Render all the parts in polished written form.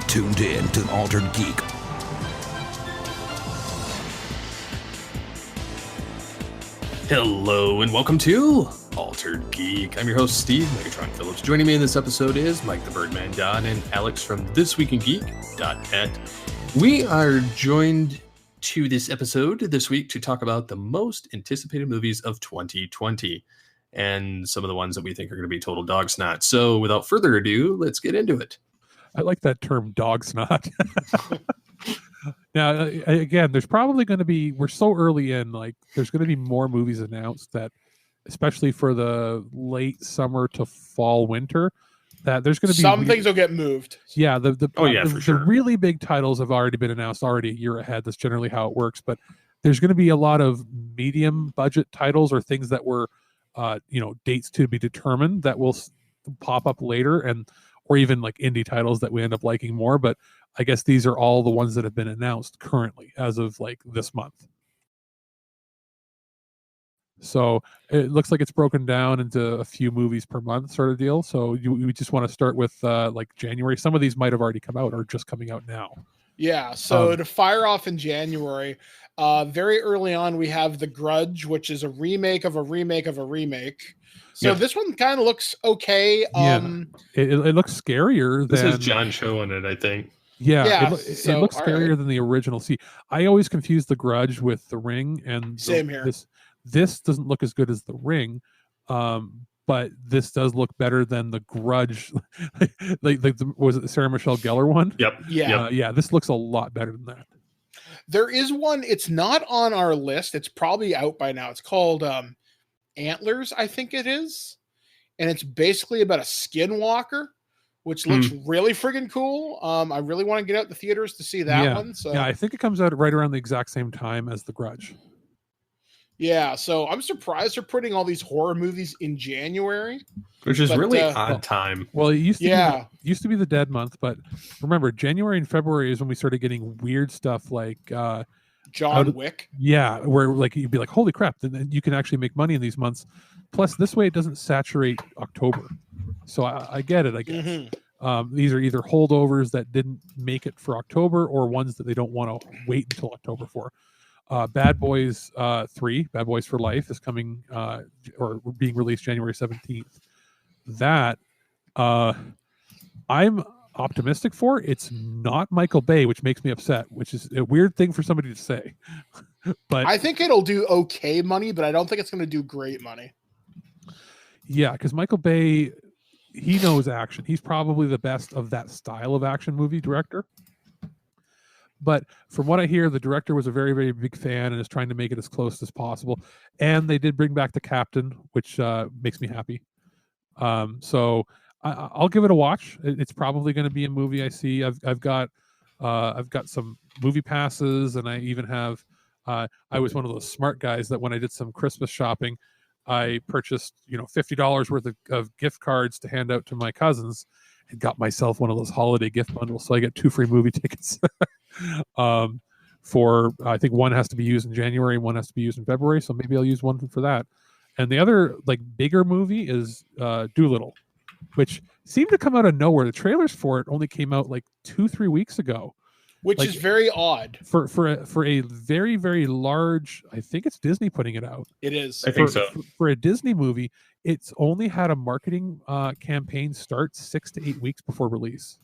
tuned in to Altered Geek. Hello and welcome to Altered Geek. I'm your host, Steve Megatron Phillips. Joining me in this episode is Mike the Birdman Don and Alex from thisweekingeek.net. We are joined to this episode this week to talk about the most anticipated movies of 2020 and some of the ones that we think are going to be total dog snot. So without further ado, let's get into it. I like that term, dog snot. Now, again, there's probably going to be, we're so early in, like, there's going to be more movies announced that, especially for the late summer to fall, winter, that there's going to be some things will get moved. Yeah. For sure. The really big titles have already been announced already a year ahead. That's generally how it works. But there's going to be a lot of medium budget titles or things that were, dates to be determined that will pop up later, or even like indie titles that we end up liking more. But I guess these are all the ones that have been announced currently as of like this month. So it looks like it's broken down into a few movies per month sort of deal. So we just want to start with like January. Some of these might have already come out or just coming out now. Yeah. So to fire off in January, very early on, we have The Grudge, which is a remake of a remake of a remake. So this one kind of looks okay. It looks scarier. This is John Cho in it, I think. Yeah, it looks scarier than the original. See, I always confuse The Grudge with The Ring, and same here. This doesn't look as good as The Ring, but this does look better than The Grudge. Was it the Sarah Michelle Gellar one? Yep. Yeah. This looks a lot better than that. There is one. It's not on our list. It's probably out by now. It's called Antlers, I think it is, and it's basically about a skinwalker, which looks really friggin' cool. I really want to get out the theaters to see that one. So yeah, I think it comes out right around the exact same time as The Grudge. Yeah, so I'm surprised they're putting all these horror movies in January, which is really odd time. Well, it used to be the dead month, but remember, January and February is when we started getting weird stuff like John Wick. Yeah, where like you'd be like, holy crap, then you can actually make money in these months. Plus, this way it doesn't saturate October. So I get it, I guess. Mm-hmm. These are either holdovers that didn't make it for October or ones that they don't want to wait until October for. Bad Boys 3, Bad Boys for Life, is coming or being released January 17th. That I'm optimistic for. It's not Michael Bay, which makes me upset, which is a weird thing for somebody to say. But I think it'll do okay money, but I don't think it's going to do great money. Yeah, because Michael Bay, he knows action. He's probably the best of that style of action movie director. But from what I hear, the director was a very, very big fan and is trying to make it as close as possible. And they did bring back the captain, which makes me happy. So I'll give it a watch. It's probably going to be a movie I see. I've got some movie passes, and I even have. I was one of those smart guys that when I did some Christmas shopping, I purchased $50 worth of gift cards to hand out to my cousins, and got myself one of those holiday gift bundles. So I get 2 free movie tickets. For I think one has to be used in January, one has to be used in February. So maybe I'll use one for that. And the other like bigger movie is Doolittle, which seemed to come out of nowhere. The trailers for it only came out like 2-3 weeks ago, which is very odd for a very, very large. I think it's Disney putting it out. It is. I think so. For a Disney movie, it's only had a marketing campaign start 6 to 8 weeks before release.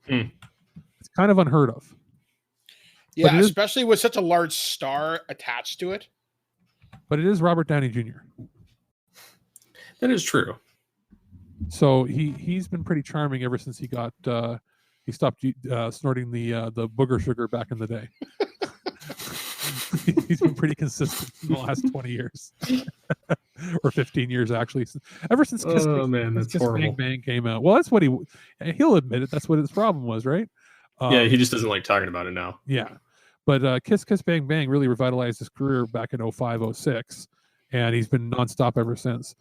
It's kind of unheard of. Yeah, especially with such a large star attached to it. But it is Robert Downey Jr. That is true. So he's been pretty charming ever since he stopped snorting the booger sugar back in the day. He's been pretty consistent in the last 20 years. Or 15 years, actually. Ever since Kiss Bang Bang came out. Well, that's what he'll admit it. That's what his problem was, right? Yeah, he just doesn't like talking about it now. Yeah. But Kiss Bang Bang really revitalized his career back in 05, 06. And he's been nonstop ever since.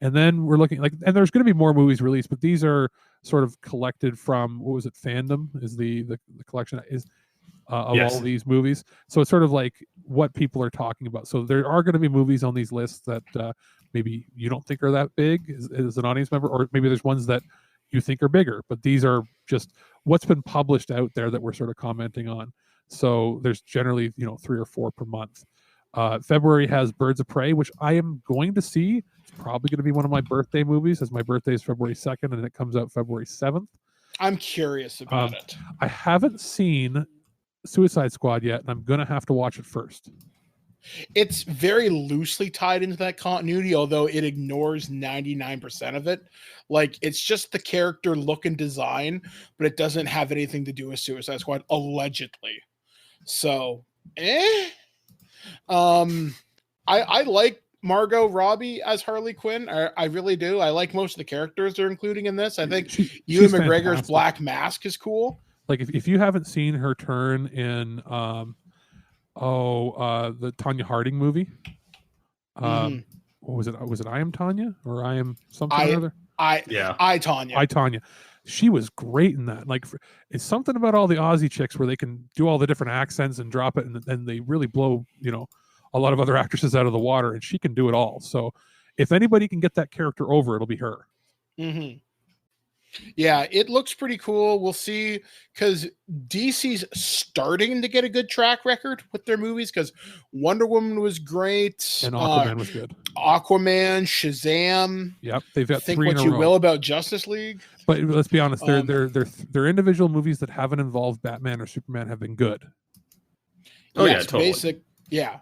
And then we're looking and there's going to be more movies released, but these are sort of collected from, what was it? Fandom is the collection is of all of these movies. So it's sort of like what people are talking about. So there are going to be movies on these lists that maybe you don't think are that big as an audience member, or maybe there's ones that you think are bigger, but these are just what's been published out there that we're sort of commenting on. So there's generally 3 or 4 per month. February has Birds of Prey, which I am going to see. It's probably going to be one of my birthday movies, as my birthday is February 2nd and it comes out February 7th. I'm curious about it. I haven't seen Suicide Squad yet, and I'm going to have to watch it first. It's very loosely tied into that continuity, although it ignores 99% of it. Like, it's just the character look and design, but it doesn't have anything to do with Suicide Squad, allegedly. So, I like Margot Robbie as Harley Quinn. I really do. I like most of the characters they're including in this. I think Ewan McGregor's fantastic. Black Mask is cool. Like, if you haven't seen her turn in the Tanya Harding movie, what was it? Was it I Am Tanya or I Am something or other? I Tanya. She was great in that. Like, it's something about all the Aussie chicks where they can do all the different accents and drop it, and they really blow a lot of other actresses out of the water, and she can do it all. So if anybody can get that character over, it'll be her. Mm-hmm. Yeah, it looks pretty cool. We'll see, because DC's starting to get a good track record with their movies, because Wonder Woman was great. And Aquaman was good. Aquaman, Shazam. Yep, they've got think 3 what in a you row. will about Justice League. But let's be honest, they're individual movies that haven't involved Batman or Superman have been good. Oh, yes, yeah, totally. Basic, yeah.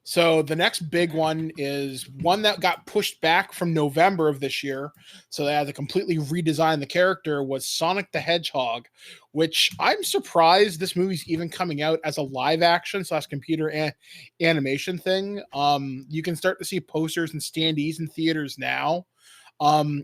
So the next big one is one that got pushed back from November of this year. So they had to completely redesign the character, was Sonic the Hedgehog, which I'm surprised this movie's even coming out as a live action / computer animation thing. You can start to see posters and standees in theaters now.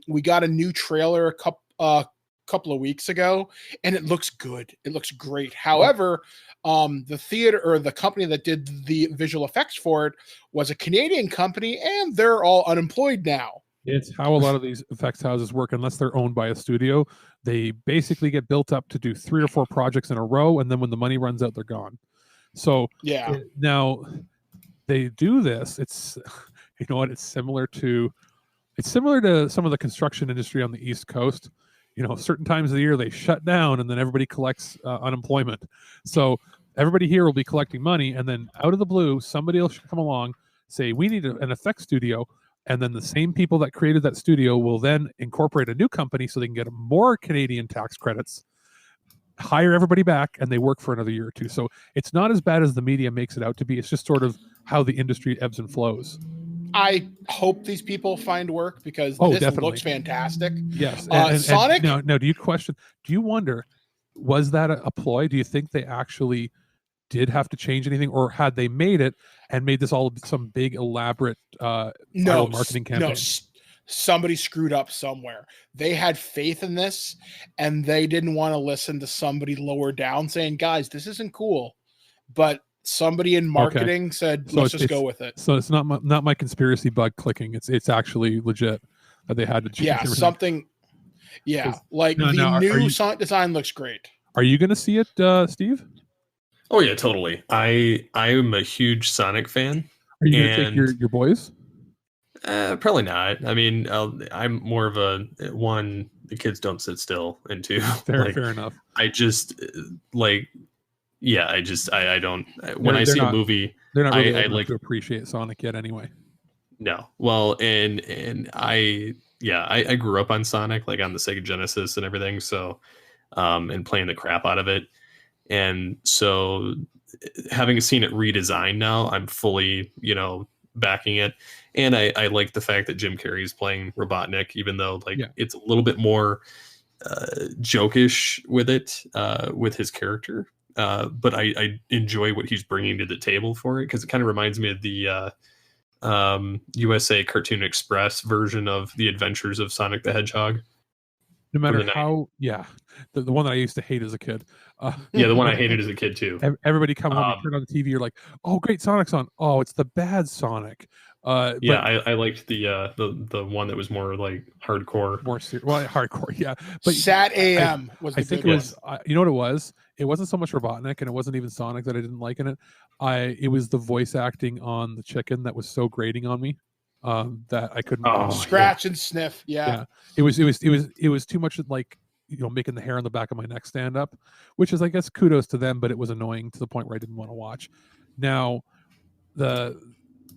We got a new trailer a couple of weeks ago, and it looks good. It looks great. However, the theater or the company that did the visual effects for it was a Canadian company, and they're all unemployed now. It's how a lot of these effects houses work. Unless they're owned by a studio, they basically get built up to do 3 or 4 projects in a row, and then when the money runs out, they're gone. So yeah, now they do this. It's it's similar to some of the construction industry on the East Coast. Certain times of the year they shut down, and then everybody collects unemployment. So everybody here will be collecting money, and then out of the blue, somebody else should come along, say, we need an effects studio, and then the same people that created that studio will then incorporate a new company so they can get more Canadian tax credits, hire everybody back, and they work for another year or two. So it's not as bad as the media makes it out to be. It's just sort of how the industry ebbs and flows. I hope these people find work, because this definitely looks fantastic. Yes. Sonic? No, do you wonder, was that a ploy? Do you think they actually did have to change anything, or had they made it and made this all some big elaborate marketing campaign? No, somebody screwed up somewhere. They had faith in this, and they didn't want to listen to somebody lower down saying, guys, this isn't cool. But somebody in marketing said, let's just go with it. So it's not my conspiracy bug clicking. It's actually legit that they had to change everything. Something. Yeah, like the new Sonic design looks great. Are you going to see it, Steve? Oh yeah, totally. I am a huge Sonic fan. Are you going to take your boys? Probably not. I mean, I'm more of a one. The kids don't sit still, and 2, fair enough. I just I don't. When I see a movie, they're not really able to appreciate Sonic yet, anyway. No, well, and I grew up on Sonic, like on the Sega Genesis and everything. So, and playing the crap out of it. And so having seen it redesigned now, I'm fully, backing it. And I like the fact that Jim Carrey is playing Robotnik, even though it's a little bit more jokish with it, with his character. But I enjoy what he's bringing to the table for it, because it kind of reminds me of the USA Cartoon Express version of the Adventures of Sonic the Hedgehog. No matter how, the one that I used to hate as a kid. The one I hated as a kid too. Everybody come home and turn on the TV. You're like, oh, great, Sonic's on. Oh, it's the bad Sonic. I liked the one that was more like hardcore. Hardcore, yeah. But Sat AM was. I think it was. You know what it was? It wasn't so much Robotnik, and it wasn't even Sonic that I didn't like in it. It was the voice acting on the chicken that was so grating on me. that I couldn't scratch and sniff. Yeah. It was too much like, making the hair on the back of my neck stand up, which is, I guess, kudos to them, but it was annoying to the point where I didn't want to watch. Now, no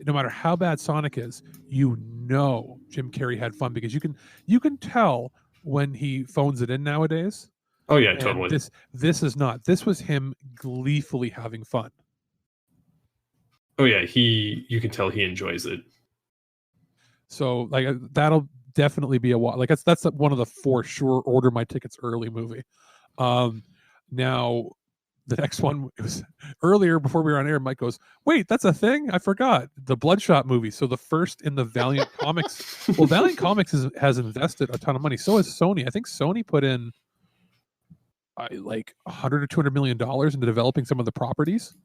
matter how bad Sonic is, Jim Carrey had fun, because you can tell when he phones it in nowadays. Oh yeah, And totally. This is not. This was him gleefully having fun. Oh yeah, you can tell he enjoys it. So like that'll definitely be a like that's one of the for sure order my tickets early movie. Now the next one, it was earlier before we were on air. Mike goes, "Wait, that's a thing? I forgot the Bloodshot movie." So the first in the Valiant Comics. Well, Valiant Comics has invested a ton of money. So has Sony. I think Sony put in like $100 or $200 million into developing some of the properties.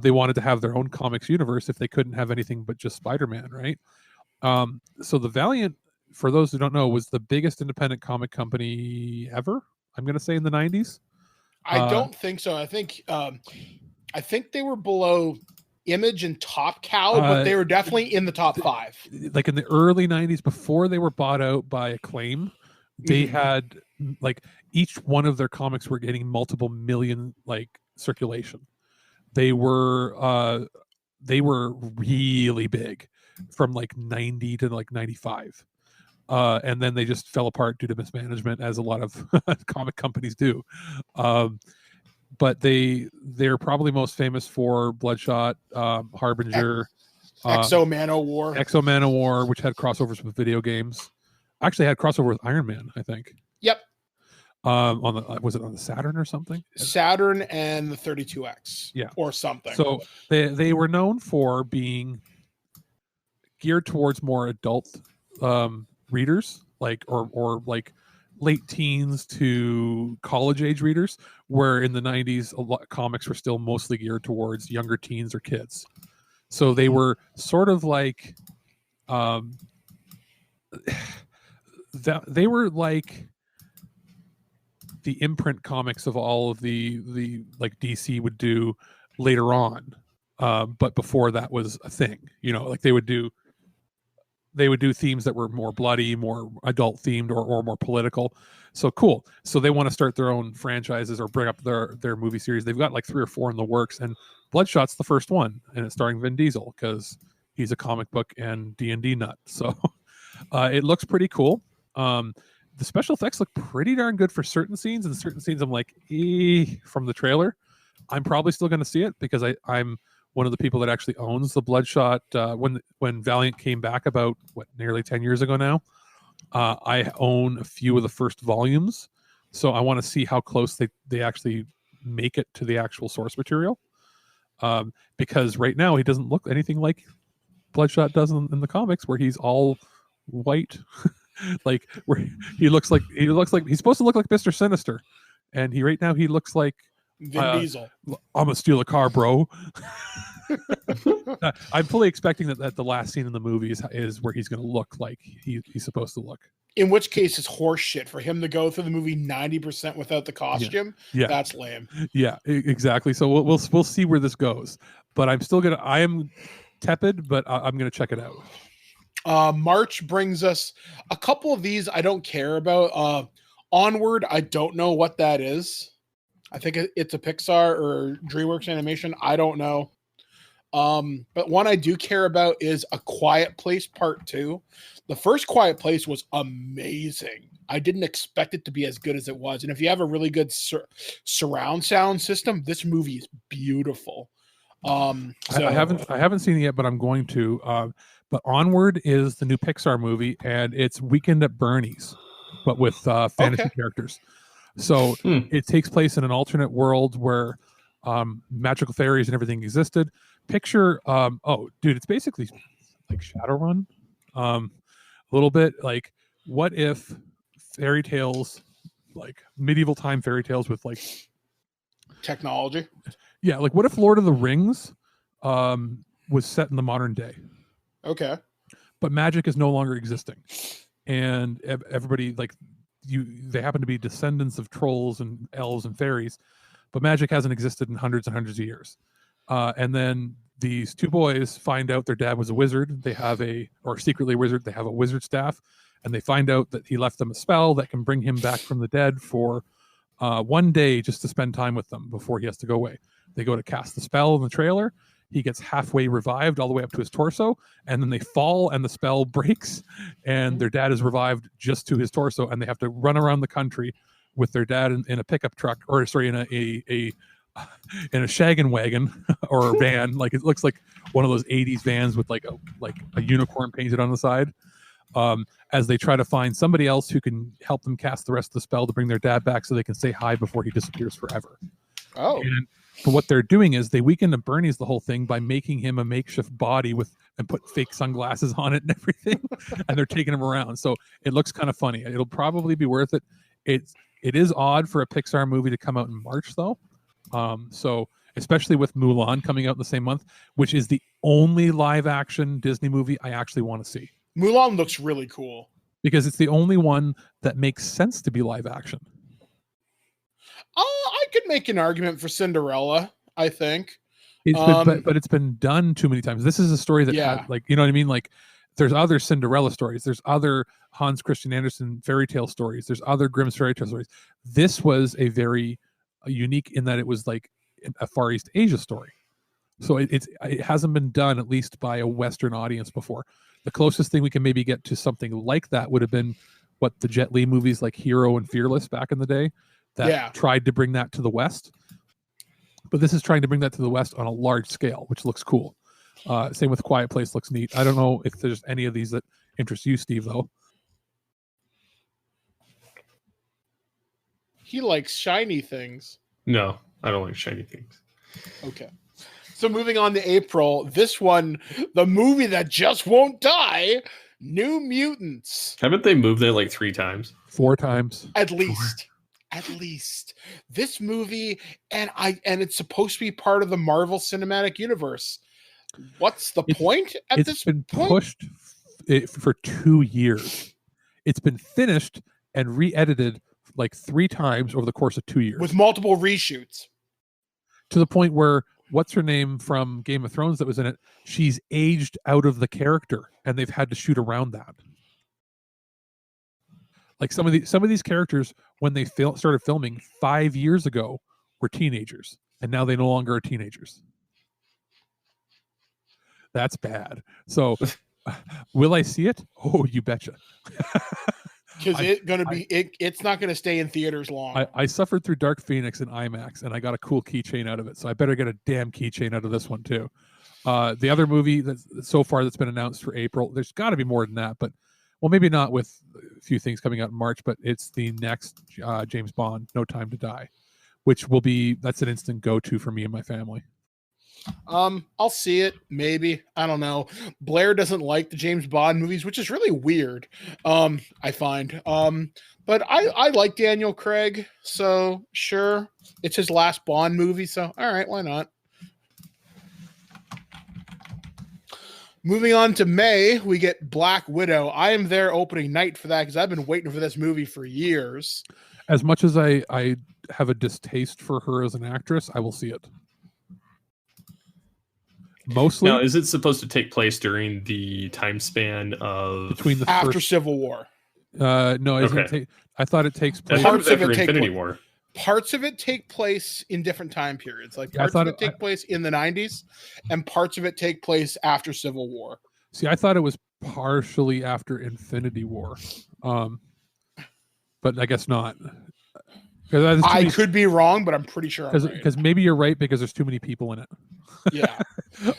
They wanted to have their own comics universe if they couldn't have anything but just Spider-Man, right? So the Valiant, for those who don't know, was the biggest independent comic company ever. I'm going to say in the 90s. I don't think so. I think they were below Image and Top Cow, but they were definitely in the top 5. Like in the early 90s, before they were bought out by Acclaim, they had like each one of their comics were getting multiple million like circulation. They were really big from like 90 to like 95. And then they just fell apart due to mismanagement, as a lot of comic companies do. But they're probably most famous for Bloodshot, Harbinger, Exo Man of War, which had crossovers with video games. Actually had crossover with Iron Man, I think. Yep. Was it on the Saturn or something? Saturn and the 32X. Yeah. Or something. So they were known for being geared towards more adult readers, like or like late teens to college age readers, where in the 90s comics were still mostly geared towards younger teens or kids. So they were sort of like they were like the imprint comics of all of the like DC would do later on, but before that was a thing, like they would do themes that were more bloody, more adult themed, or more political. So cool. So they want to start their own franchises or bring up their movie series. They've got like 3 or 4 in the works, and Bloodshot's the first one, and it's starring Vin Diesel because he's a comic book and D&D nut. So it looks pretty cool. The special effects look pretty darn good for certain scenes, and certain scenes I'm like, from the trailer. I'm probably still going to see it because I'm one of the people that actually owns the Bloodshot. When Valiant came back about nearly 10 years ago now, I own a few of the first volumes, so I want to see how close they actually make it to the actual source material. Because right now he doesn't look anything like Bloodshot does in the comics, where he's all white. Like where he looks like he's supposed to look like Mr. Sinister, and he looks like Vin Diesel. I'm gonna steal a car, bro. I'm fully expecting that the last scene in the movie is where he's gonna look like he's supposed to look. In which case, it's horse shit for him to go through the movie 90% without the costume. Yeah, that's lame. Yeah, exactly. So we'll see where this goes. But I am tepid, but I'm gonna check it out. March brings us a couple of these I don't care about. Onward, I don't know what that is. I think it's a Pixar or DreamWorks animation. I don't know. But one I do care about is A Quiet Place Part 2. The first Quiet Place was amazing. I didn't expect it to be as good as it was. And if you have a really good surround sound system, this movie is beautiful. I haven't seen it yet, but I'm going to. But Onward is the new Pixar movie, and it's Weekend at Bernie's, but with fantasy characters. So it takes place in an alternate world where magical fairies and everything existed. Picture, it's basically like Shadowrun, a little bit. Like, what if fairy tales, like medieval time fairy tales with like technology? Yeah, like what if Lord of the Rings was set in the modern day? Okay. But magic is no longer existing. And everybody, like, they happen to be descendants of trolls and elves and fairies, but magic hasn't existed in hundreds and hundreds of years. And then these two boys find out their dad was a wizard. They have secretly a wizard. They have a wizard staff, and they find out that he left them a spell that can bring him back from the dead for 1 day just to spend time with them before he has to go away. They go to cast the spell in the trailer. He gets halfway revived all the way up to his torso, and then they fall and the spell breaks, and their dad is revived just to his torso, and they have to run around the country with their dad in a pickup truck, or sorry, in a shaggin' wagon or a van. Like, it looks like one of those 80s vans with like a unicorn painted on the side, as they try to find somebody else who can help them cast the rest of the spell to bring their dad back so they can say hi before he disappears forever. But what they're doing is they weaken and Bernie's the whole thing by making him a makeshift body and put fake sunglasses on it and everything, and they're taking him around. So it looks kind of funny. It'll probably be worth it. It is odd for a Pixar movie to come out in March, though. So especially with Mulan coming out in the same month, which is the only live action Disney movie I actually want to see. Mulan looks really cool because it's the only one that makes sense to be live action. I could make an argument for Cinderella, I think. But it's been done too many times. This is a story that had, like, you know what I mean? Like, there's other Cinderella stories. There's other Hans Christian Andersen fairy tale stories. There's other Grimm's fairy tale stories. This was a very unique in that it was like a Far East Asia story. So it hasn't been done, at least by a Western audience before. The closest thing we can maybe get to something like that would have been what the Jet Li movies like Hero and Fearless back in the day that tried to bring that to the West. But this is trying to bring that to the West on a large scale, which looks cool. Same with Quiet Place, looks neat. I don't know if there's any of these that interest you, Steve, though. He likes shiny things. No, I don't like shiny things. Okay. So moving on to April, this one, the movie that just won't die, New Mutants. Haven't they moved it like 3 times? 4 times. At least. This movie, and it's supposed to be part of the Marvel Cinematic Universe. What's the point at this point? It's been pushed for 2 years. It's been finished and re-edited like 3 times over the course of 2 years. With multiple reshoots. To the point where, what's her name from Game of Thrones that was in it? She's aged out of the character, and they've had to shoot around that. Like some of these characters, when they started filming 5 years ago, were teenagers, and now they no longer are teenagers. That's bad. So, will I see it? Oh, you betcha. Because it's not going to stay in theaters long. I suffered through Dark Phoenix in IMAX, and I got a cool keychain out of it. So I better get a damn keychain out of this one too. The other movie that's been announced for April, there's got to be more than that, but well, maybe not with a few things coming out in March, but it's the next James Bond, No Time to Die, which that's an instant go-to for me and my family. I'll see it, maybe. I don't know. Blair doesn't like the James Bond movies, which is really weird, I find. But I like Daniel Craig, so sure. It's his last Bond movie, so all right, why not? Moving on to May, we get Black Widow. I am there opening night for that because I've been waiting for this movie for years. As much as I have a distaste for her as an actress, I will see it. Mostly. Now, is it supposed to take place during the time span of after Civil War? No, okay. I thought it takes place after Infinity War. Parts of it take place in different time periods. Like parts of it take place in the 90s, and parts of it take place after Civil War. See, I thought it was partially after Infinity War, but I guess not. I could be wrong, but I'm pretty sure I'm right. Because maybe you're right because there's too many people in it. Yeah.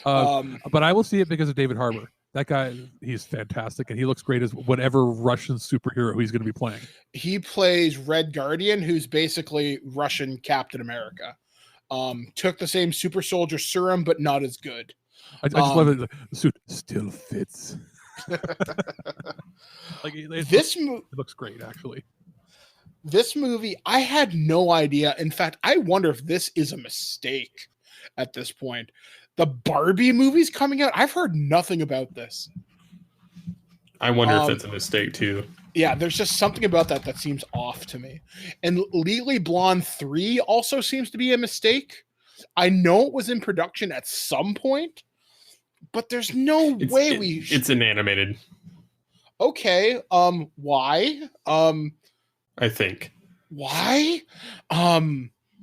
But I will see it because of David Harbour. That guy, he's fantastic, and he looks great as whatever Russian superhero he's going to be playing. He plays Red Guardian, who's basically Russian Captain America. Took the same super soldier serum, but not as good. I just love it. The suit still fits. It looks great, actually. This movie, I had no idea. In fact, I wonder if this is a mistake at this point. The Barbie movie's coming out. I've heard nothing about this. I wonder if it's a mistake too. Yeah, there's just something about that seems off to me. And Legally Blonde 3 also seems to be a mistake. I know it was in production at some point, but there's no way it's an animated. Okay. Why? I think. Why?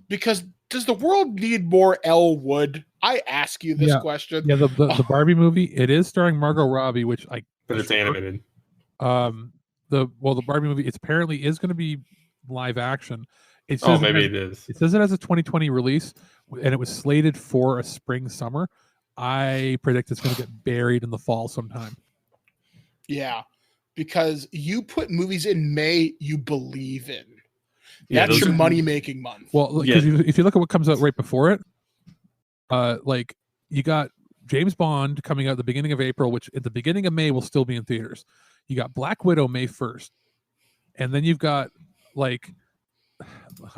Because does the world need more Elle Wood? I ask you this question. Yeah, the Barbie movie, it is starring Margot Robbie, which but it's animated. The Barbie movie, it apparently is going to be live action. It Oh, says maybe it is. It says it has a 2020 release, and it was slated for a spring summer. I predict it's going to get buried in the fall sometime. Yeah, because you put movies in May you believe in. Yeah, That's your money-making month. Well, because if you look at what comes out right before it, like you got James Bond coming out at the beginning of April, which at the beginning of May will still be in theaters. You got Black Widow May 1st. And then you've got, like,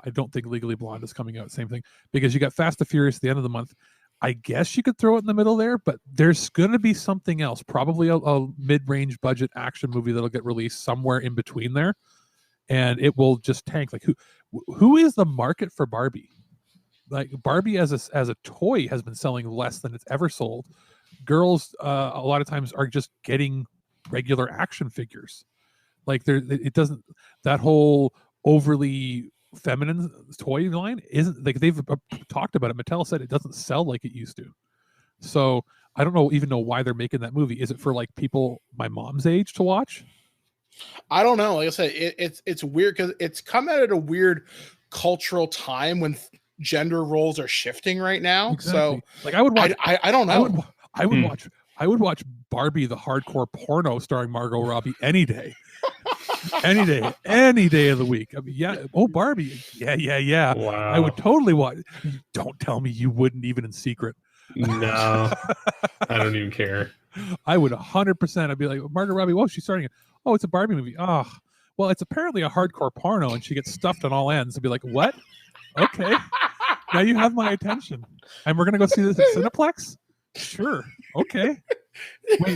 I don't think Legally Blonde is coming out, same thing, because you got Fast and Furious at the end of the month. I guess you could throw it in the middle there, but there's going to be something else, probably a mid-range budget action movie that'll get released somewhere in between there, and it will just tank. Like, who is the market for Barbie? Like, Barbie as a toy has been selling less than it's ever sold. Girls, a lot of times, are just getting regular action figures. Like, it doesn't, that whole overly feminine toy line isn't, like, they've talked about it. Mattel said it doesn't sell like it used to. So I don't even know why they're making that movie. Is it for, like, people my mom's age to watch? I don't know. Like I said, it's weird because it's come out at a weird cultural time when gender roles are shifting right now. Exactly. So, like, I would watch. I don't know. I would watch Barbie the hardcore porno starring Margot Robbie any day. any day of the week. I mean, yeah. Oh, Barbie. Yeah. Wow. I would totally watch. Don't tell me you wouldn't, even in secret. No, I don't even care. I would 100%. I'd be like, Margot Robbie, whoa, she's starting it. Oh, it's a Barbie movie. Oh, well, it's apparently a hardcore porno, and she gets stuffed on all ends. I'd be like, what? Okay. Now you have my attention. And we're going to go see this at Cineplex? Sure. Okay.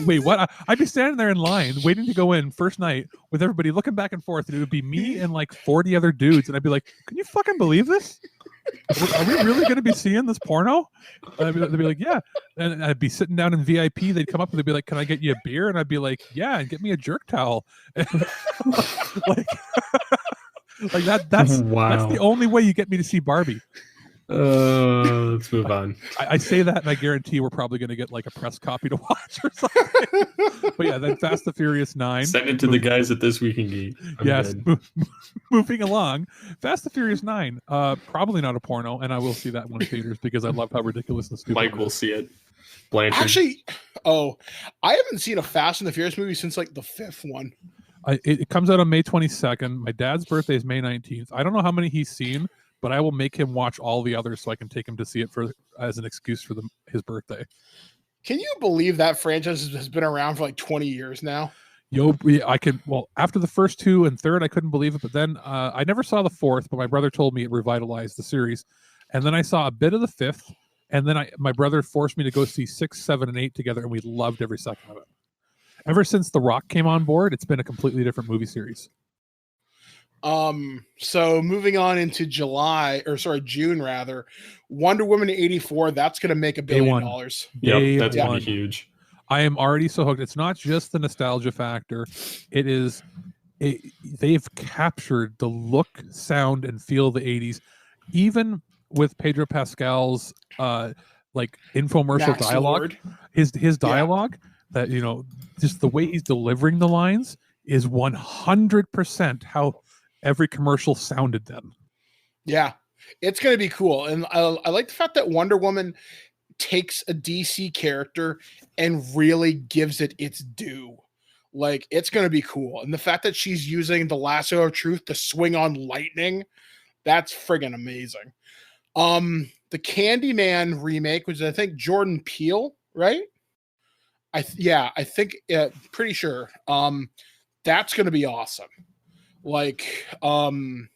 Wait, what? I'd be standing there in line waiting to go in first night with everybody looking back and forth, and it would be me and like 40 other dudes, and I'd be like, can you fucking believe this? Are we really going to be seeing this porno? And they'd be like, yeah. And I'd be sitting down in VIP. They'd come up and they'd be like, can I get you a beer? And I'd be like, yeah, and get me a jerk towel. like that's the only way you get me to see Barbie. Let's move on. I say that, and I guarantee we're probably going to get like a press copy to watch or something. But yeah, then Fast and Furious 9. Send it to the guys at This Week in Geek. Yes, moving along. Fast and Furious 9. Probably not a porno, and I will see that one in theaters because I love how ridiculous and stupid. Mike will see it. Blanchard. Actually, I haven't seen a Fast and the Furious movie since like the 5th one. It comes out on May 22nd. My dad's birthday is May 19th. I don't know how many he's seen, but I will make him watch all the others so I can take him to see it as an excuse for his birthday. Can you believe that franchise has been around for like 20 years now? I could. Well, after the first 2 and 3rd, I couldn't believe it. But then I never saw the 4th, but my brother told me it revitalized the series. And then I saw a bit of the 5th, and then my brother forced me to go see 6, 7, and 8 together, and we loved every second of it. Ever since The Rock came on board, it's been a completely different movie series. So moving on into June rather, Wonder Woman 84, that's going to make $1 billion. Yep, that's going to be huge. I am already so hooked. It's not just the nostalgia factor. They've captured the look, sound, and feel of the 80s, even with Pedro Pascal's like infomercial Max dialogue. Lord. His dialogue, that, just the way he's delivering the lines is 100% how every commercial sounded then. Yeah, it's going to be cool. And I like the fact that Wonder Woman takes a DC character and really gives it its due. Like, it's going to be cool. And the fact that she's using the lasso of truth to swing on lightning, that's friggin' amazing. The Candyman remake, which I think Jordan Peele, right? I think pretty sure. That's going to be awesome. Like, I'm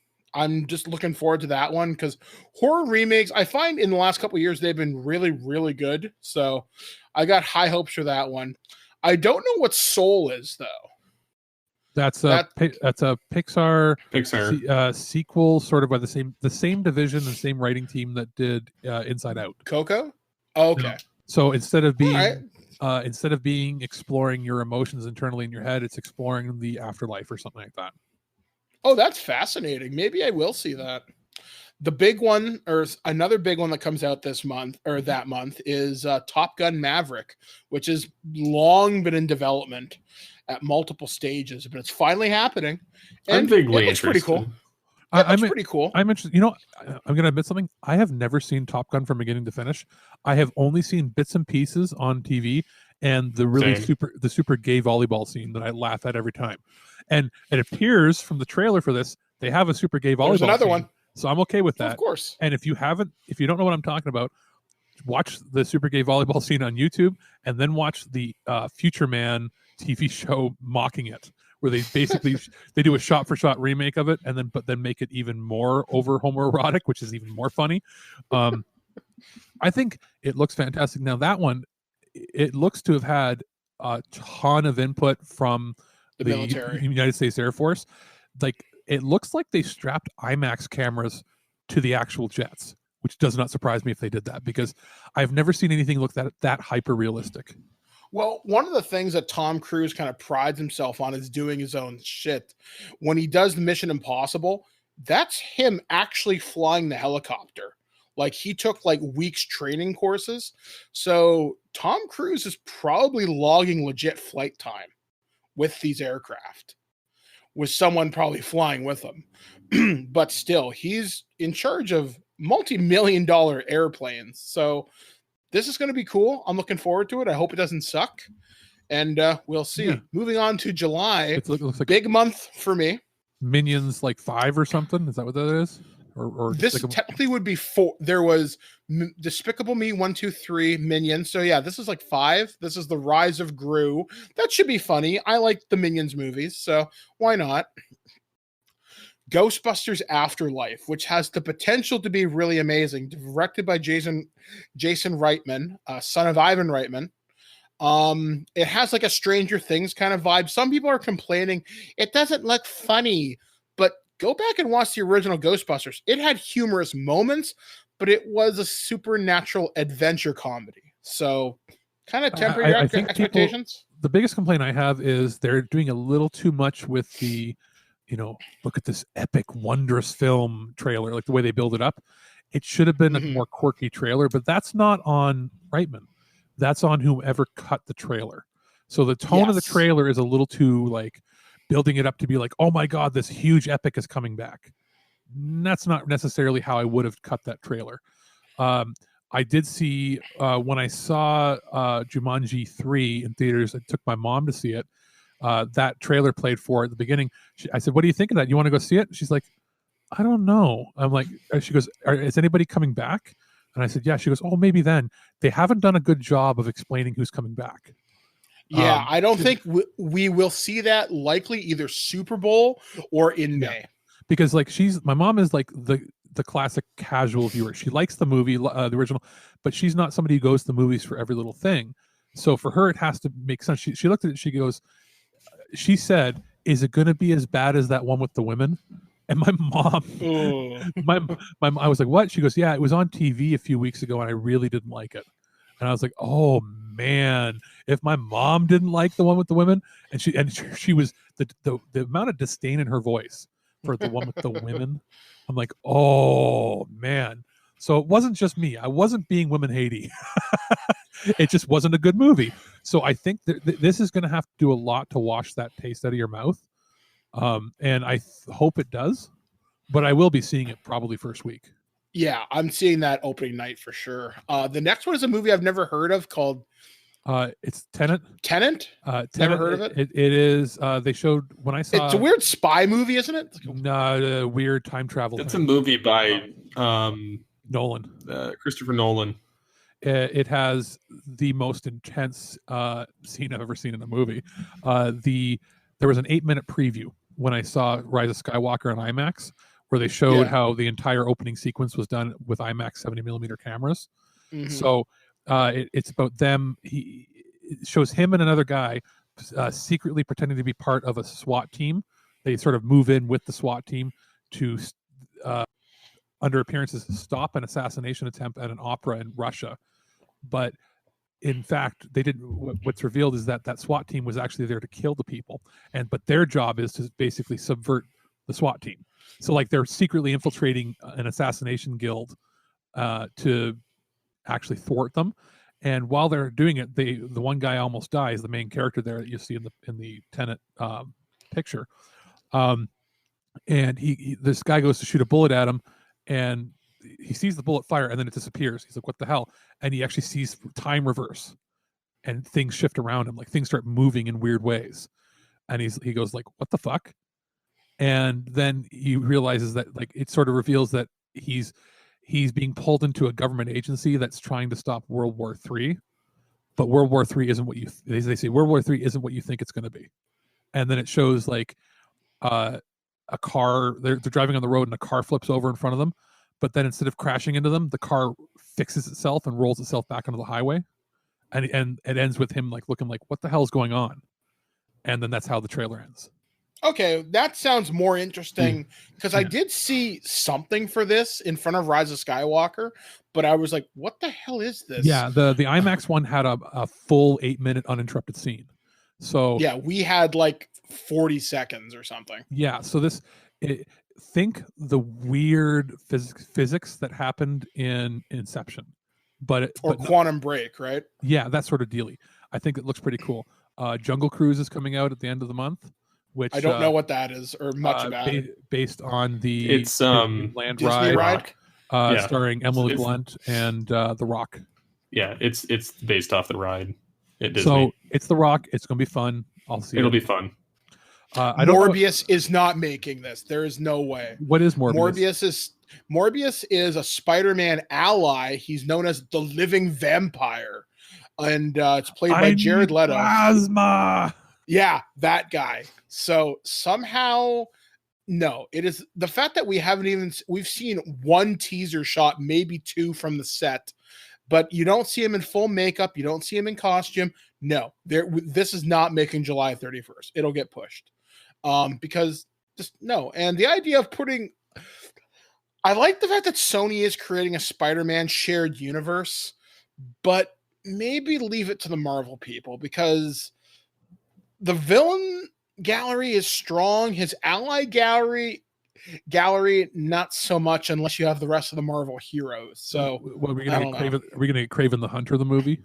just looking forward to that one because horror remakes, I find in the last couple of years, they've been really, really good. So I got high hopes for that one. I don't know what Soul is though. That's a Pixar sequel, sort of by the same division and same writing team that did Inside Out. Coco? Oh, okay. So instead of being instead of being exploring your emotions internally in your head, it's exploring the afterlife or something like that. Oh, that's fascinating. Maybe I will see that. The big one, or another big one that comes out this month or that month, is Top Gun Maverick, which has long been in development at multiple stages, but it's finally happening. And I'm vaguely it looks pretty interested. cool. It looks pretty cool. I'm interested. You know, I'm going to admit something. I have never seen Top Gun from beginning to finish. I have only seen bits and pieces on TV and the really Same. super gay volleyball scene that I laugh at every time. And it appears from the trailer for this, they have a super gay volleyball There's another scene. one. So I'm okay with that. Of course. And if you don't know what I'm talking about, watch the super gay volleyball scene on YouTube and then watch the Future Man TV show mocking it, where they basically they do a shot for shot remake of it and then make it even more over homoerotic, which is even more funny. I think it looks fantastic. Now that one, it looks to have had a ton of input from the military, United States Air Force. Like, it looks like they strapped IMAX cameras to the actual jets, which does not surprise me if they did that, because I've never seen anything look that hyper realistic. Well, one of the things that Tom Cruise kind of prides himself on is doing his own shit. When he does the Mission Impossible, that's him actually flying the helicopter. Like, he took like weeks training courses. So Tom Cruise is probably logging legit flight time with these aircraft, with someone probably flying with him. But still, he's in charge of multi-million-dollar airplanes. So this is going to be cool. I'm looking forward to it. I hope it doesn't suck. And we'll see. Yeah. Moving on to July. It looks like big month for me. Minions like 5 or something. Is that what that is? Or this technically would be 4. There was Despicable Me 1, 2, 3, Minions. So yeah, this is like 5. This is the Rise of Gru. That should be funny. I like the Minions movies, so why not? Ghostbusters Afterlife, which has the potential to be really amazing, directed by Jason Reitman, son of Ivan Reitman. It has like a Stranger Things kind of vibe. Some people are complaining it doesn't look funny, but go back and watch the original Ghostbusters. It had humorous moments, but it was a supernatural adventure comedy. So kind of temper your expectations. The biggest complaint I have is they're doing a little too much with the, look at this epic, wondrous film trailer, like the way they build it up. It should have been a more quirky trailer, but that's not on Reitman. That's on whoever cut the trailer. So the tone of the trailer is a little too like building it up to be like, oh my God, this huge epic is coming back. That's not necessarily how I would have cut that trailer. I did see when I saw Jumanji 3 in theaters, I took my mom to see it. That trailer played for at the beginning. I said, what do you think of that? You want to go see it? She's like, I don't know. I'm like, she goes, is anybody coming back? And I said, yeah. She goes, oh, maybe then. They haven't done a good job of explaining who's coming back. Yeah, I don't think we will see that likely either Super Bowl or in May. Because like my mom is like the classic casual viewer. She likes the movie, the original, but she's not somebody who goes to the movies for every little thing. So for her, it has to make sense. She looked at it. She said, is it going to be as bad as that one with the women? And my mom, I was like, what? She goes, yeah, it was on TV a few weeks ago and I really didn't like it. And I was like, oh man, if my mom didn't like the one with the women, and she was the amount of disdain in her voice for the one with the women, I'm like, oh man. So it wasn't just me. I wasn't being women hatey. It just wasn't a good movie. So I think this is going to have to do a lot to wash that taste out of your mouth. And I hope it does, but I will be seeing it probably first week. Yeah, I'm seeing that opening night for sure. The next one is a movie I've never heard of called it's Tenet. Tenet? Never heard of it? It is. They showed when I saw. It's a weird spy movie, isn't it? No, weird time travel. It's a movie by Nolan, Christopher Nolan. It has the most intense scene I've ever seen in a movie. There was an 8-minute preview when I saw Rise of Skywalker on IMAX, where they showed how the entire opening sequence was done with IMAX 70mm cameras. Mm-hmm. So it's about them. It shows him and another guy secretly pretending to be part of a SWAT team. They sort of move in with the SWAT team to, under appearances, stop an assassination attempt at an opera in Russia. But in fact, they didn't. What's revealed is that SWAT team was actually there to kill the people, but their job is to basically subvert the SWAT team. So like they're secretly infiltrating an assassination guild to actually thwart them. And while they're doing it, the one guy almost dies. The main character there that you see in the Tenet picture, and this guy goes to shoot a bullet at him, and he sees the bullet fire, and then it disappears. He's like, "What the hell?" And he actually sees time reverse, and things shift around him, like things start moving in weird ways, and he goes like, "What the fuck?" And then he realizes that like it sort of reveals that he's being pulled into a government agency that's trying to stop World War III, but World War III isn't what they say World War III isn't what you think it's going to be. And then it shows like a car, they're driving on the road and a car flips over in front of them, but then instead of crashing into them, the car fixes itself and rolls itself back onto the highway, and it ends with him like looking like, what the hell is going on? And then that's how the trailer ends. Okay, that sounds more interesting because I did see something for this in front of Rise of Skywalker, but I was like, what the hell is this? Yeah, the IMAX one had a full 8-minute uninterrupted scene. So yeah, we had like 40 seconds or something. Yeah, so think the weird physics that happened in Inception, but Quantum Break, right? Yeah, that sort of dealy. I think it looks pretty cool. Jungle Cruise is coming out at the end of the month, which I don't know what that is or much about it. Based on the land Disney ride. Starring Emily Blunt and The Rock. Yeah, it's based off the ride at Disney. So it's The Rock. It's going to be fun. I'll see. It'll be fun. Morbius is not making this. There is no way. What is Morbius? Morbius is a Spider-Man ally. He's known as the Living Vampire, and it's played by Jared Leto. Plasma. Yeah, that guy. So somehow, no, it is the fact that we've seen one teaser shot, maybe two from the set, but you don't see him in full makeup. You don't see him in costume. No, this is not making July 31st. It'll get pushed because just no. And the idea of I like the fact that Sony is creating a Spider-Man shared universe, but maybe leave it to the Marvel people because the villain gallery is strong. His ally gallery, not so much unless you have the rest of the Marvel heroes. So are we going to get Kraven the Hunter, the movie?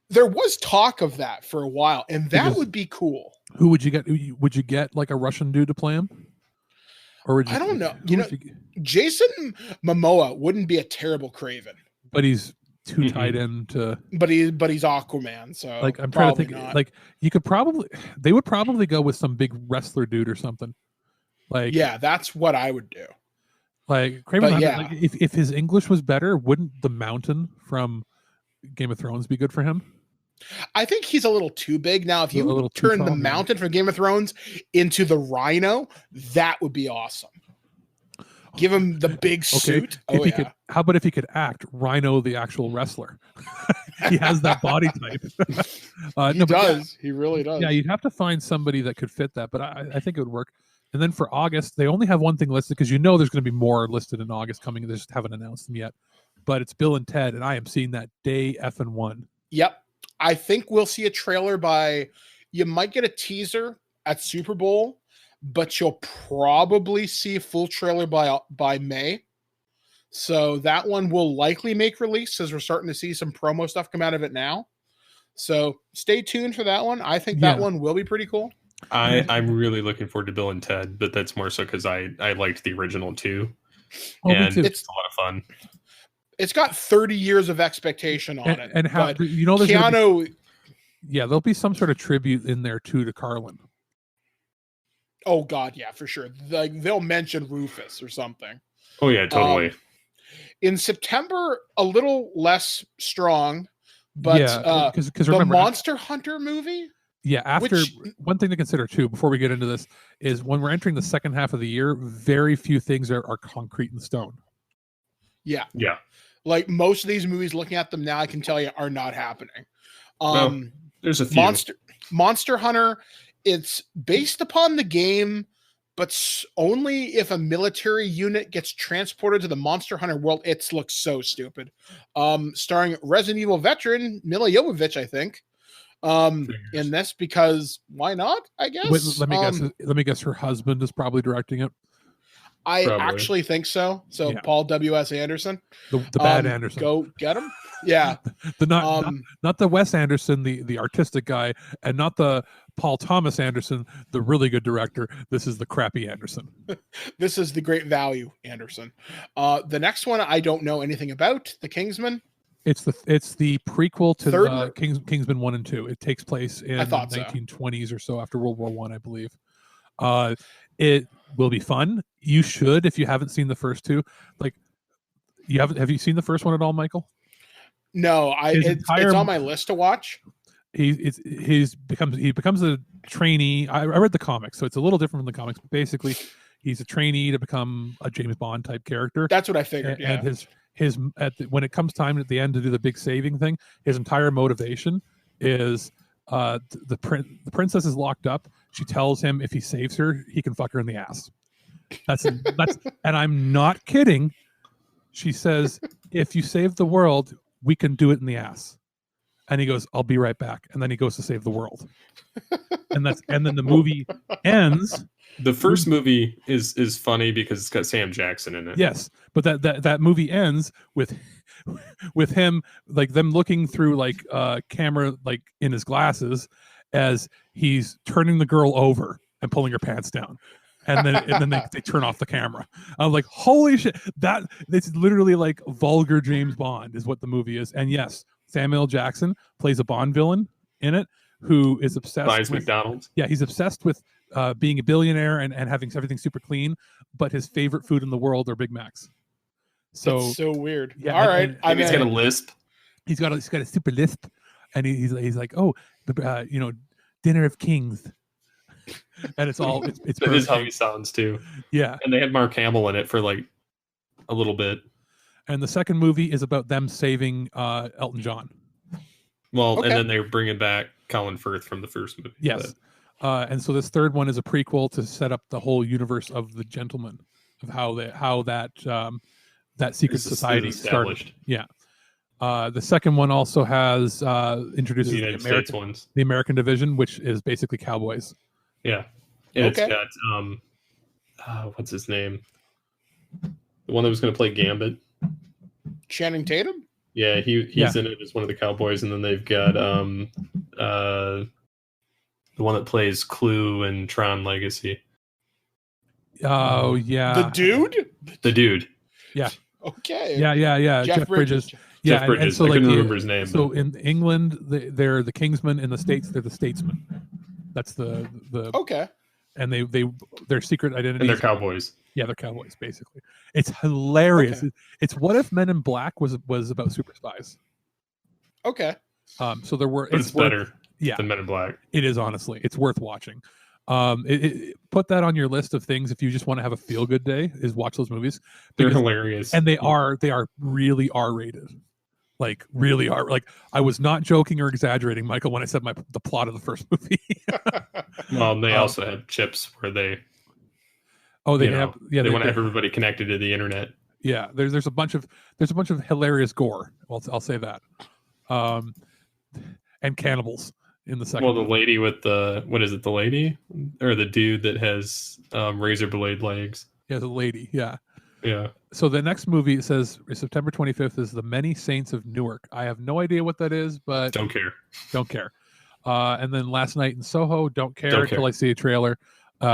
There was talk of that for a while, and that would be cool. Who would you get? Would you get like a Russian dude to play him? Or would you, I don't know. Jason Momoa wouldn't be a terrible Kraven, but he's too tied into. But he's Aquaman, so like I'm trying to think. Not. Like they would probably go with some big wrestler dude or something. Like yeah, that's what I would do. Like Kraven, like, if his English was better, wouldn't the Mountain from Game of Thrones be good for him? I think he's a little too big. Now, if you turn the Mountain from Game of Thrones into the Rhino, that would be awesome. Give him the big suit. How about if he could act Rhino, the actual wrestler? He has that body type. He does. He really does. Yeah, you'd have to find somebody that could fit that, but I think it would work. And then for August, they only have one thing listed because there's going to be more listed in August coming. They just haven't announced them yet. But it's Bill and Ted, and I am seeing that day effing one. Yep. I think we'll see a trailer you might get a teaser at Super Bowl, but you'll probably see a full trailer by May. So that one will likely make release as we're starting to see some promo stuff come out of it now. So stay tuned for that one. I think that one will be pretty cool. I'm really looking forward to Bill and Ted, but that's more so because I liked the original too. And it's a lot of fun. It's got 30 years of expectation on it. And how there's Keanu... there'll be some sort of tribute in there too to Carlin. Oh God, yeah, for sure. They'll mention Rufus or something. Oh yeah, totally. In September, a little less strong, but because the Monster Hunter movie. Yeah, one thing to consider too, before we get into this, is when we're entering the second half of the year, very few things are concrete in stone. Yeah. Yeah. Like most of these movies, looking at them now, I can tell you are not happening. There's a few. Monster Hunter, it's based upon the game, but only if a military unit gets transported to the Monster Hunter world. It looks so stupid. Starring Resident Evil veteran Mila Jovovich, I think, in this, because why not? I guess. Wait, let me guess. Let me guess. Her husband is probably directing it. I Probably. actually think so. So Yeah. Paul W.S. Anderson, The bad Anderson. go get him. Yeah, the not the Wes Anderson, the artistic guy, and not the Paul Thomas Anderson, the really good director. This is the crappy Anderson. This is the great value Anderson. The next one I don't know anything about. The Kingsman. It's the prequel to Third- Kingsman 1 and 2. It takes place in the thought so. 1920s or so, after World War I believe. It will be fun. You should, if you haven't seen the first two. Like, have you seen the first one at all, Michael? No, it's on my list to watch. He becomes a trainee. I read the comics, so it's a little different from the comics. But basically, he's a trainee to become a James Bond type character. That's what I figured. And when it comes time at the end to do the big saving thing, his entire motivation is the princess is locked up. She tells him if he saves her, he can fuck her in the ass. That's and I'm not kidding. She says, if you save the world, we can do it in the ass. And he goes, I'll be right back. And then he goes to save the world. And then the movie ends. The first movie is funny because it's got Sam Jackson in it. Yes, but that movie ends with him, like, them looking through like camera, like in his glasses, as he's turning the girl over and pulling her pants down. And then they turn off the camera. I'm like, holy shit! It's literally like vulgar James Bond is what the movie is. And yes, Samuel L. Jackson plays a Bond villain in it who is obsessed Buys with McDonald's. Yeah, he's obsessed with being a billionaire and having everything super clean. But his favorite food in the world are Big Macs. So that's so weird. Yeah, all right. Maybe he's got a lisp. He's got a super lisp, and he's like, oh, dinner of kings. And it's That is how he sounds too. Yeah. And they had Mark Hamill in it for like a little bit. And the second movie is about them saving Elton John. Well, Okay. And then they're bringing back Colin Firth from the first movie. Yes. And so this third one is a prequel to set up the whole universe of The Gentleman, of how that secret society started. Yeah. The second one also has introduces the United States ones. The American division, which is basically cowboys. Yeah. And it's got what's his name? The one that was going to play Gambit. Channing Tatum? Yeah, he's in it as one of the cowboys, and then they've got the one that plays Clue and Tron Legacy. Oh yeah. The dude? Yeah. Okay. Yeah. Jeff Bridges. Yeah, Jeff Bridges. And so, I like, couldn't remember his name. So in England, they're the Kingsmen. In the States, they're the Statesmen. That's the okay. And their secret identity. And they're cowboys. Yeah, they're cowboys. Basically, it's hilarious. Okay. It's what if Men in Black was about super spies. Okay. So there were. But it's better. Than Men in Black. It is, honestly. It's worth watching. Put that on your list of things if you just want to have a feel good day. Is watch those movies. They're hilarious, and they are really R-rated. Like, really are. Like, I was not joking or exaggerating, Michael, when I said the plot of the first movie. Well, they also have chips where they. Oh, they have. Yeah, they want to have everybody connected to the internet. Yeah, there's a bunch of hilarious gore. Well, I'll say that. And cannibals in the second. Well, the lady with the the lady or the dude that has razor blade legs? Yeah, the lady. Yeah. Yeah. So the next movie says September 25th is The Many Saints of Newark. I have no idea what that is, but don't care. And then Last Night in Soho, don't care until I see a trailer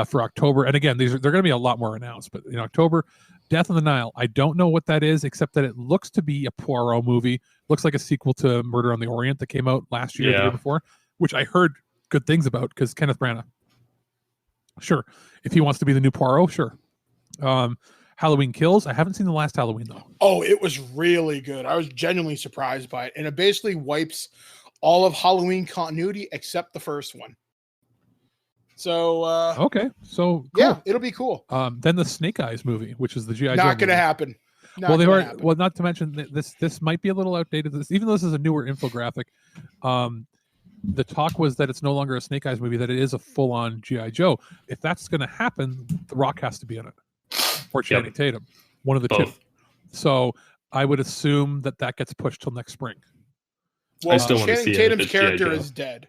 for October. And again, they're going to be a lot more announced, but in October, Death on the Nile. I don't know what that is, except that it looks to be a Poirot movie. Looks like a sequel to Murder on the Orient that came out last year, the year before, which I heard good things about because Kenneth Branagh. Sure, if he wants to be the new Poirot, sure. Halloween Kills. I haven't seen the last Halloween though. Oh, it was really good. I was genuinely surprised by it, and it basically wipes all of Halloween continuity except the first one. So okay, so cool. Yeah, it'll be cool. Then the Snake Eyes movie, which is the G.I. Not going to happen. Well, not to mention this might be a little outdated. Even though this is a newer infographic, the talk was that it's no longer a Snake Eyes movie, that it is a full-on G.I. Joe. If that's going to happen, The Rock has to be in it, or Channing Tatum, one of the Both. two. So I would assume that gets pushed till next spring. Well, I still want to Channing see Tatum's it if it's G.I. character Joe. is dead.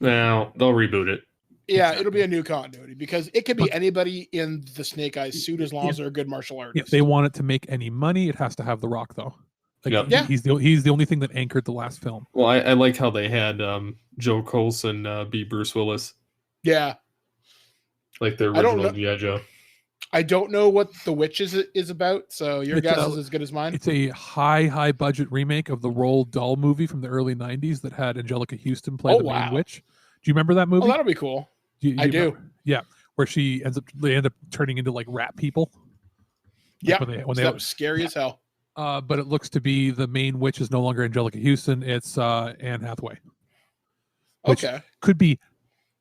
Now they'll reboot it. Yeah, Exactly. it'll be a new continuity because it could be anybody in the Snake Eyes suit as long as they're a good martial Yeah, artist. they want it to make any money, it has to have The Rock, though. Like, Yep. he's the only thing that anchored the last film. Well, I like how they had Joe Coulson be Bruce Willis, Yeah. like the I don't original know- G.I. Joe. I don't know what The Witch is about, so your It's guess a- is as good as mine. It's a high budget remake of the Roald Dahl movie from the early 90s that had Angelica Houston play Oh, the main wow. witch. Do you remember that movie? Oh, that'll be cool. I do. remember? Yeah, where they end up turning into like rat people. Yeah, when that was scary as hell. But it looks to be the main witch is no longer Angelica Houston, it's Anne Hathaway. Which Okay. could be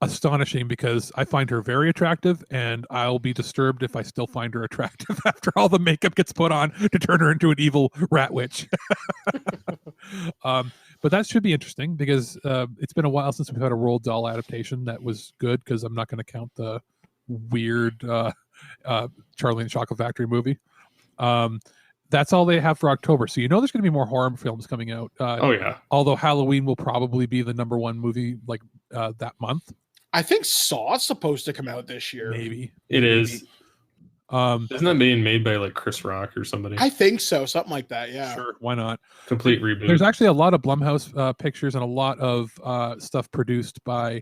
astonishing because I find her very attractive, and I'll be disturbed if I still find her attractive after all the makeup gets put on to turn her into an evil rat witch. But that should be interesting because it's been a while since we've had a Roald Dahl adaptation that was good, because I'm not going to count the weird Charlie and the Chocolate Factory movie. That's all they have for October. So there's going to be more horror films coming out. Oh yeah. Although Halloween will probably be the number one movie that month. I think Saw's supposed to come out this year. Maybe It is. Um, Isn't that being made by like Chris Rock or somebody? I think so. Something like that. Yeah. Sure, why not? Complete reboot. There's actually a lot of Blumhouse pictures and a lot of stuff produced by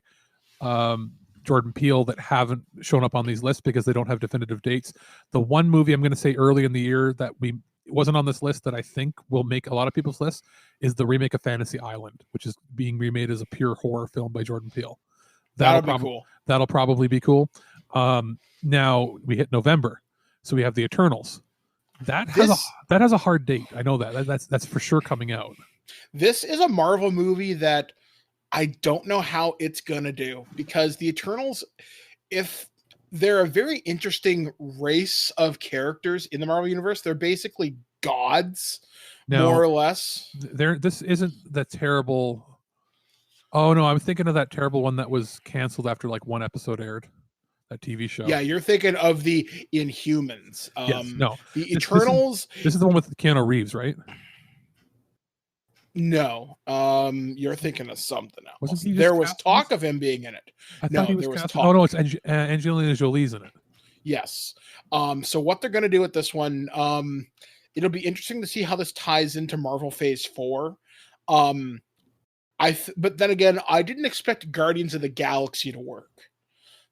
Jordan Peele that haven't shown up on these lists because they don't have definitive dates. The one movie I'm going to say early in the year that wasn't on this list that I think will make a lot of people's lists is the remake of Fantasy Island, which is being remade as a pure horror film by Jordan Peele. That'll be cool. That'll probably be cool. Now we hit November, so we have the Eternals. That has a hard date. I know that's for sure coming out. This is a Marvel movie that I don't know how it's gonna do, because the Eternals, if they're a very interesting race of characters in the Marvel universe, they're basically gods, more or less. This isn't the terrible. Oh no, I'm thinking of that terrible one that was canceled after like one episode aired. That TV show. Yeah, you're thinking of the Inhumans. Yes, no. The Eternals. This is the one with Keanu Reeves, right? No, you're thinking of something else. Wasn't he just There was cast talk of him being in it. I No, thought he was there was cast. talk. Oh no, it's Angelina Jolie's in it. Yes. So what they're going to do with this one, it'll be interesting to see how this ties into Marvel Phase 4. But then again, I didn't expect Guardians of the Galaxy to work.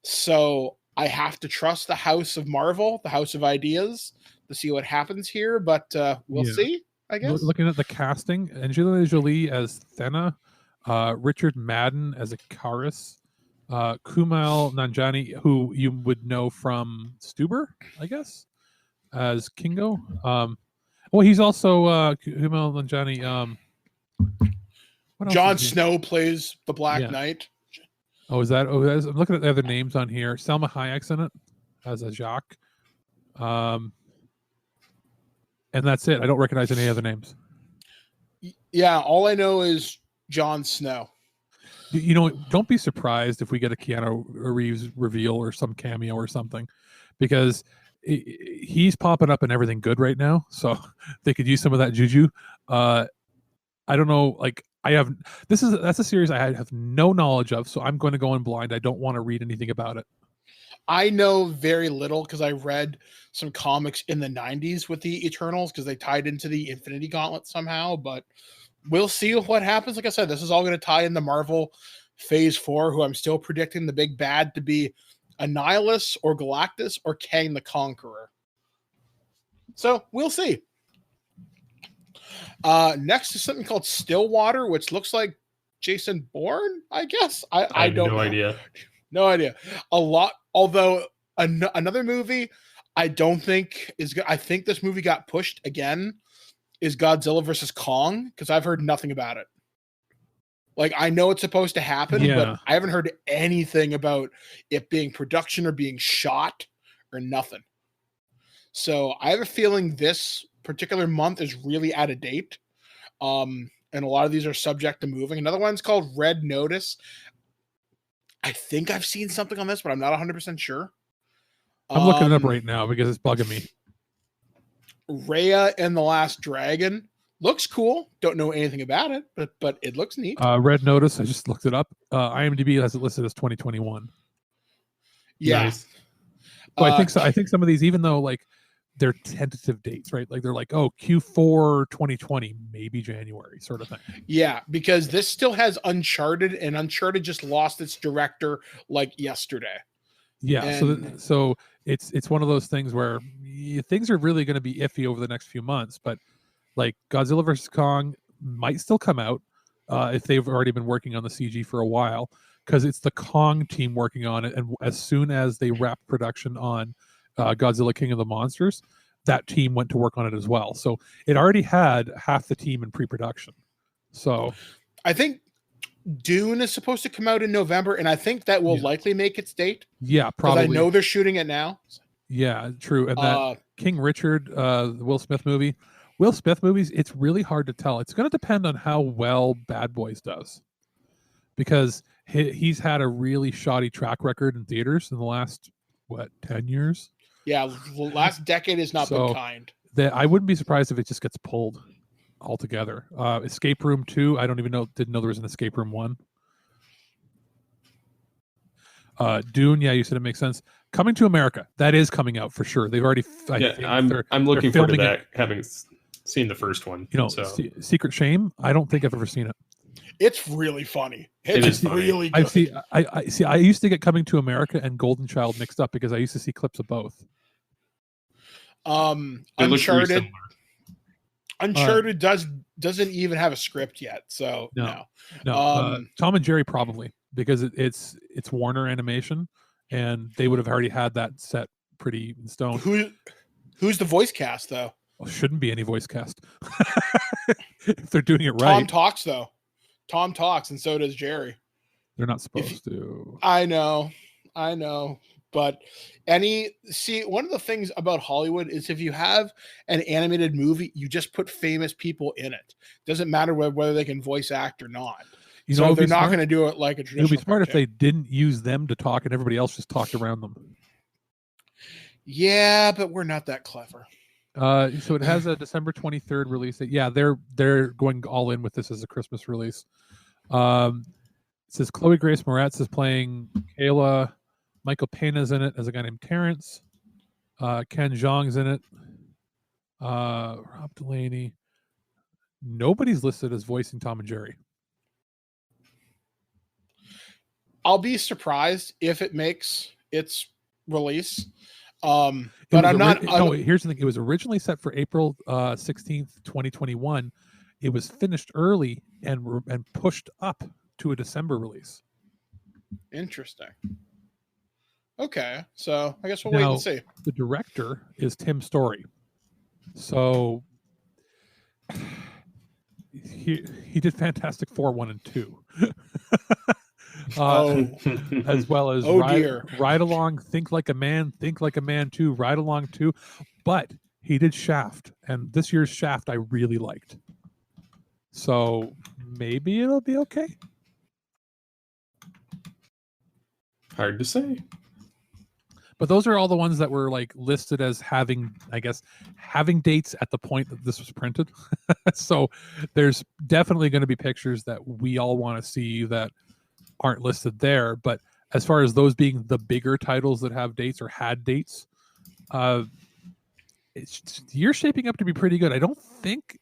So I have to trust the House of Marvel, the House of Ideas, to see what happens here. But we'll see, I guess. Looking at the casting, Angelina Jolie as Thena, Richard Madden as Icarus, Kumail Nanjiani, who you would know from Stuber, I guess, as Kingo. Well, he's also Kumail Nanjiani. What else Jon is he? Snow plays the Black Yeah. Knight. Oh, is that? Oh, I'm looking at the other names on here. Selma Hayek's in it as a Jacques. And that's it. I don't recognize any other names. Yeah, all I know is Jon Snow. Don't be surprised if we get a Keanu Reeves reveal or some cameo or something, because he's popping up in everything good right now. So they could use some of that juju. I don't know. Like that's a series I have no knowledge of, so I'm going to go in blind. I don't want to read anything about it. I know very little because I read some comics in the 90s with the Eternals because they tied into the Infinity Gauntlet somehow, but we'll see what happens. Like I said, this is all going to tie into Marvel Phase 4, who I'm still predicting the big bad to be Annihilus or Galactus or Kang the Conqueror. So we'll see. Next is something called Stillwater, which looks like Jason Bourne, I guess. I don't know. idea. No idea. A lot, although another movie I don't think is good. I think this movie got pushed again is Godzilla versus Kong, because I've heard nothing about it. Like, I know it's supposed to happen, but I haven't heard anything about it being production or being shot or nothing. So I have a feeling this particular month is really out of date. and a lot of these are subject to moving. Another one's called Red Notice. I think I've seen something on this, but I'm not 100% sure. I'm looking it up right now because it's bugging me. Raya and the Last Dragon looks cool. Don't know anything about it, but it looks neat. Red Notice, I just looked it up. IMDb has it listed as 2021. Yeah. Nice. Well, I think so. I think some of these, even though like they're tentative dates, right? Like they're like, oh, Q4 2020, maybe January, sort of thing. Yeah, because this still has Uncharted, and Uncharted just lost its director like yesterday. Yeah, And so it's one of those things where things are really going to be iffy over the next few months. But like Godzilla vs Kong might still come out if they've already been working on the CG for a while, because it's the Kong team working on it, and as soon as they wrap production on Godzilla King of the Monsters, that team went to work on it as well. So it already had half the team in pre-production. So I think Dune is supposed to come out in November, and I think that will likely make its date. Yeah, probably. I know they're shooting it now. Yeah, true. And that King Richard, the Will Smith movie. Will Smith movies, it's really hard to tell. It's going to depend on how well Bad Boys does, because he's had a really shoddy track record in theaters in the last 10 years. Yeah, the last decade has not been kind. That I wouldn't be surprised if it just gets pulled altogether. Escape Room 2, I didn't know there was an Escape Room 1. Dune, yeah, you said it makes sense. Coming to America, that is coming out for sure. They've already. I'm looking forward to that. Having seen the first one, Secret Shame. I don't think I've ever seen it. It's really funny. It's really good. I see. I used to get Coming to America and Golden Child mixed up because I used to see clips of both. Uncharted doesn't even have a script yet, so no. Tom and Jerry probably, because it's Warner Animation, and they would have already had that set pretty in stone. Who's the voice cast though? Well, shouldn't be any voice cast if they're doing it right. Tom talks, and so does Jerry. They're not supposed to. I know. But one of the things about Hollywood is if you have an animated movie, you just put famous people in it. Doesn't matter whether they can voice act or not. So they're not going to do it like a traditional. It would be smart if they didn't use them to talk and everybody else just talked around them. Yeah, but we're not that clever. So it has a December 23rd release. Yeah, they're going all in with this as a Christmas release. It says Chloe Grace Moretz is playing Kayla. Michael Pena's in it as a guy named Terrence. Ken Jeong's in it. Rob Delaney. Nobody's listed as voicing Tom and Jerry. I'll be surprised if it makes its release. But I'm not. No, here's the thing. It was originally set for April 16th, 2021. It was finished early and pushed up to a December release. Interesting. Okay, so I guess we'll wait and see. The director is Tim Story. So he did Fantastic Four 1 and 2. As well as Ride Along, Think Like a Man 2, Ride Along 2. But he did Shaft, and this year's Shaft I really liked. So maybe it'll be okay. Hard to say. But those are all the ones that were like listed as having dates at the point that this was printed. So there's definitely going to be pictures that we all want to see that aren't listed there. But as far as those being the bigger titles that have dates or had dates, you're shaping up to be pretty good. I don't think,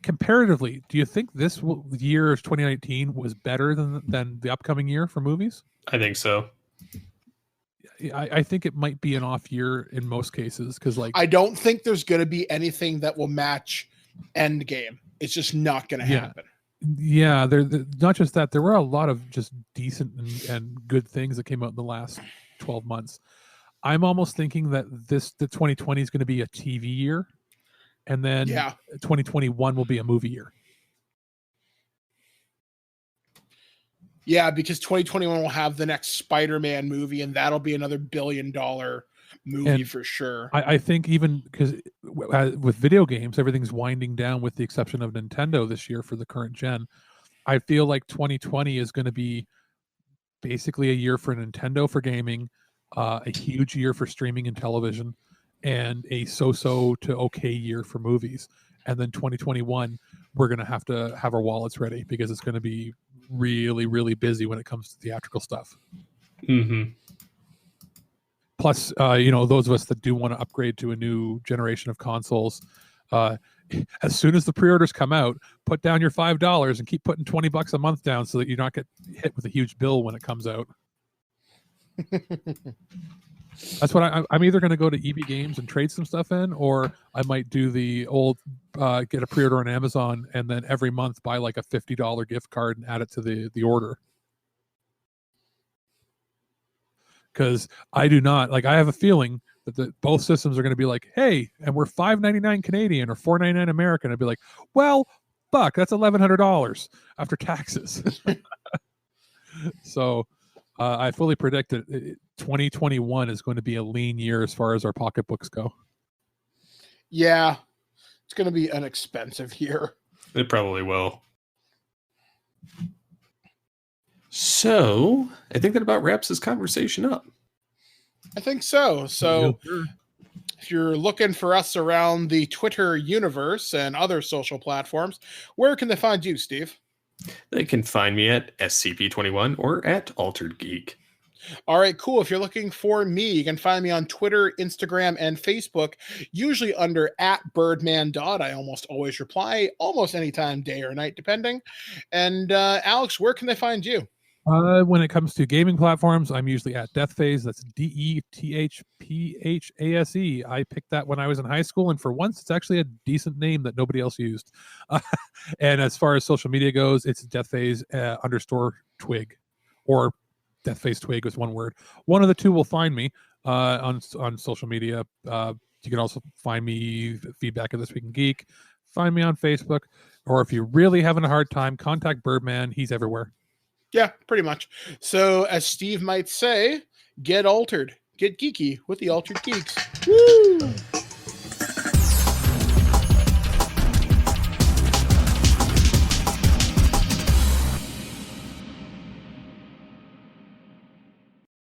comparatively, do you think this year of 2019 was better than the upcoming year for movies? I think so. I think it might be an off year in most cases because, like, I don't think there's going to be anything that will match Endgame. It's just not going to happen. Yeah, not just that. There were a lot of just decent and good things that came out in the last 12 months. I'm almost thinking that the 2020 is going to be a TV year, and then 2021 will be a movie year. Yeah, because 2021 will have the next Spider-Man movie, and that'll be another $1 billion movie And for sure. I think even because with video games, everything's winding down with the exception of Nintendo this year for the current gen. I feel like 2020 is going to be basically a year for Nintendo for gaming, a huge year for streaming and television, and a so-so to okay year for movies. And then 2021, we're going to have our wallets ready because it's going to be really, really busy when it comes to theatrical stuff. Mm-hmm. Plus, those of us that do want to upgrade to a new generation of consoles, as soon as the pre-orders come out, put down your $5 and keep putting $20 a month down so that you not get hit with a huge bill when it comes out. That's what I'm either going to go to EB Games and trade some stuff in, or I might do the old get a pre-order on Amazon and then every month buy like a $50 gift card and add it to the order. Because I do not I have a feeling that both systems are going to be like, hey, and we're $5.99 Canadian or $4.99 American. I'd be like, well, fuck, that's $1,100 after taxes. So I fully predict that 2021 is going to be a lean year as far as our pocketbooks go. Yeah, it's going to be an expensive year. It probably will. So I think that about wraps this conversation up. I think so. So if you're looking for us around the Twitter universe and other social platforms, where can they find you, Steve? They can find me at SCP21 or at Altered Geek. All right, cool. If you're looking for me, you can find me on Twitter, Instagram, and Facebook, usually under @Birdman. I almost always reply, almost anytime, day or night, depending. And Alex, where can they find you? When it comes to gaming platforms, I'm usually at Deathphase. That's DETHPHASE. I picked that when I was in high school, and for once, it's actually a decent name that nobody else used. And as far as social media goes, it's Deathphase _twig, or Deathphase twig with one word. One of the two will find me on social media. You can also find me feedback at This Week in Geek. Find me on Facebook, or if you're really having a hard time, contact Birdman. He's everywhere. Yeah, pretty much. So, as Steve might say, get altered, get geeky with the Altered Geeks. Woo!